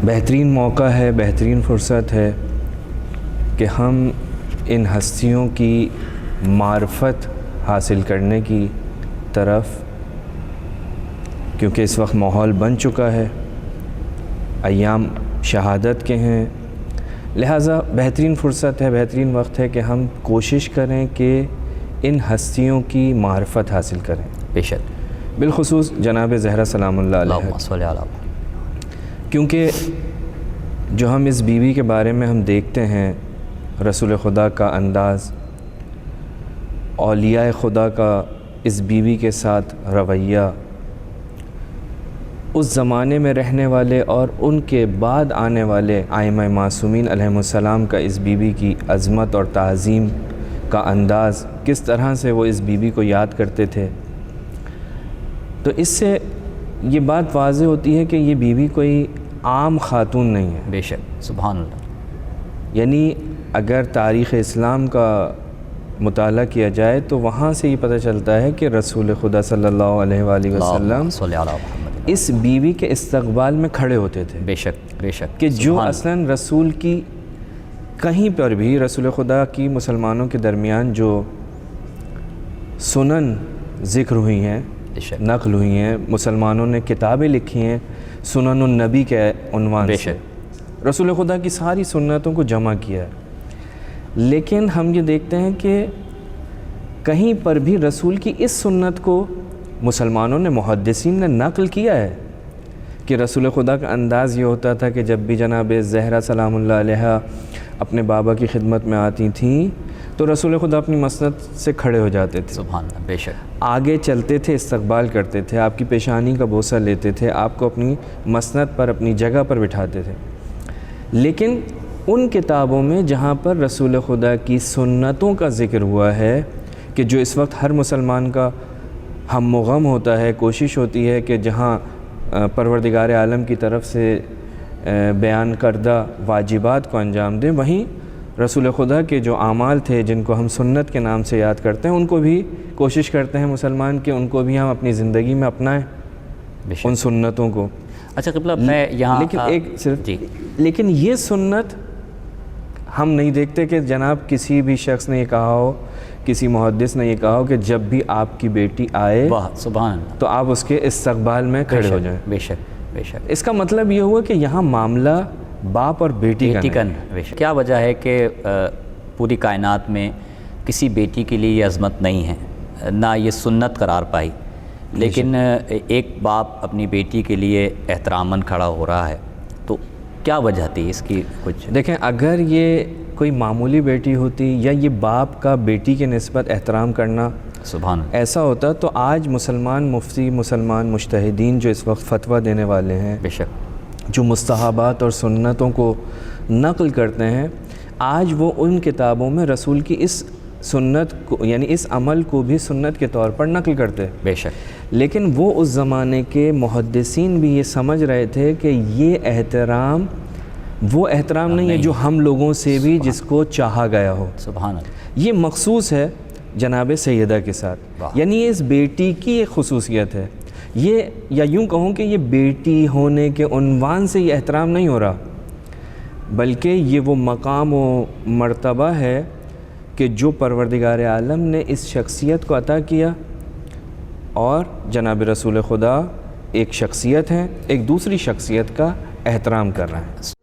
بہترین موقع ہے، بہترین فرصت ہے کہ ہم ان ہستیوں کی معرفت حاصل کرنے کی طرف، کیونکہ اس وقت ماحول بن چکا ہے، ایام شہادت کے ہیں، لہٰذا بہترین فرصت ہے، بہترین وقت ہے کہ ہم کوشش کریں کہ ان ہستیوں کی معرفت حاصل کریں، بے شک، بالخصوص جناب زہرا سلام اللہ علیہ، اللہم صلی علیہ، کیونکہ جو ہم اس بیوی کے بارے میں ہم دیکھتے ہیں، رسول خدا کا انداز، اولیاء خدا کا اس بیوی کے ساتھ رویہ، اس زمانے میں رہنے والے اور ان کے بعد آنے والے ائمہ معصومین علیہم السلام کا اس بیوی کی عظمت اور تعظیم کا انداز، کس طرح سے وہ اس بیوی کو یاد کرتے تھے، تو اس سے یہ بات واضح ہوتی ہے کہ یہ بیوی کوئی عام خاتون نہیں ہے۔ بے شک، سبحان اللہ۔ یعنی اگر تاریخ اسلام کا مطالعہ کیا جائے تو وہاں سے یہ پتہ چلتا ہے کہ رسول خدا صلی اللہ علیہ وآلہ وسلم صلی اللہ علیہ محمد، اس بیوی کے استقبال میں کھڑے ہوتے تھے، بے شک بے شک، کہ جو اصلاً رسول کی کہیں پر بھی رسول خدا کی مسلمانوں کے درمیان جو سنن ذکر ہوئی ہیں، نقل ہوئی ہیں، مسلمانوں نے کتابیں لکھی ہیں سنن النبی کے عنوان سے، رسول خدا کی ساری سنتوں کو جمع کیا ہے، لیکن ہم یہ دیکھتے ہیں کہ کہیں پر بھی رسول کی اس سنت کو مسلمانوں نے، محدثین نے نقل کیا ہے کہ رسول خدا کا انداز یہ ہوتا تھا کہ جب بھی جناب زہرا سلام اللہ علیہ اپنے بابا کی خدمت میں آتی تھیں تو رسول خدا اپنی مسند سے کھڑے ہو جاتے تھے، سبحان اللہ، بے شک، آگے چلتے تھے، استقبال کرتے تھے، آپ کی پیشانی کا بوسہ لیتے تھے، آپ کو اپنی مسند پر، اپنی جگہ پر بٹھاتے تھے، لیکن ان کتابوں میں جہاں پر رسول خدا کی سنتوں کا ذکر ہوا ہے کہ جو اس وقت ہر مسلمان کا ہم و غم ہوتا ہے، کوشش ہوتی ہے کہ جہاں پروردگار عالم کی طرف سے بیان کردہ واجبات کو انجام دیں، وہیں رسول خدا کے جو اعمال تھے جن کو ہم سنت کے نام سے یاد کرتے ہیں، ان کو بھی کوشش کرتے ہیں مسلمان کہ ان کو بھی ہم اپنی زندگی میں اپنائیں، ان سنتوں کو۔ اچھا قبلہ، میں یہاں لیکن ایک صرف جی، لیکن یہ سنت ہم نہیں دیکھتے کہ جناب کسی بھی شخص نے یہ کہا ہو، کسی محدث نے یہ کہا ہو کہ جب بھی آپ کی بیٹی آئے واہ سبحان اللہ، تو آپ اس کے استقبال میں کھڑے ہو جائیں۔ بے شک بے شک، اس کا مطلب یہ ہوا کہ یہاں معاملہ باپ اور بیٹی کا نہیں۔ بے شک، کیا وجہ ہے کہ پوری کائنات میں کسی بیٹی کے لیے یہ عظمت نہیں ہے، نہ یہ سنت قرار پائی، لیکن ایک باپ اپنی بیٹی کے لیے احتراماً کھڑا ہو رہا ہے، تو کیا وجہ تھی اس کی؟ کچھ دیکھیں، اگر یہ کوئی معمولی بیٹی ہوتی یا یہ باپ کا بیٹی کے نسبت احترام کرنا سبحان اللہ ایسا ہوتا تو آج مسلمان مفتی، مسلمان مجتہدین جو اس وقت فتویٰ دینے والے ہیں، بے شک، جو مستحبات اور سنتوں کو نقل کرتے ہیں، آج وہ ان کتابوں میں رسول کی اس سنت کو، یعنی اس عمل کو بھی سنت کے طور پر نقل کرتے ہیں، بے شک، لیکن وہ اس زمانے کے محدثین بھی یہ سمجھ رہے تھے کہ یہ احترام وہ احترام نہیں ہے جو ہم لوگوں سے بھی جس کو چاہا گیا ہو، سبحان اللہ، یہ مخصوص ہے جناب سیدہ کے ساتھ، یعنی یہ اس بیٹی کی ایک خصوصیت ہے، یہ یا یوں کہوں کہ یہ بیٹی ہونے کے عنوان سے یہ احترام نہیں ہو رہا، بلکہ یہ وہ مقام و مرتبہ ہے کہ جو پروردگار عالم نے اس شخصیت کو عطا کیا، اور جناب رسول خدا ایک شخصیت ہیں، ایک دوسری شخصیت کا احترام کر رہے ہیں۔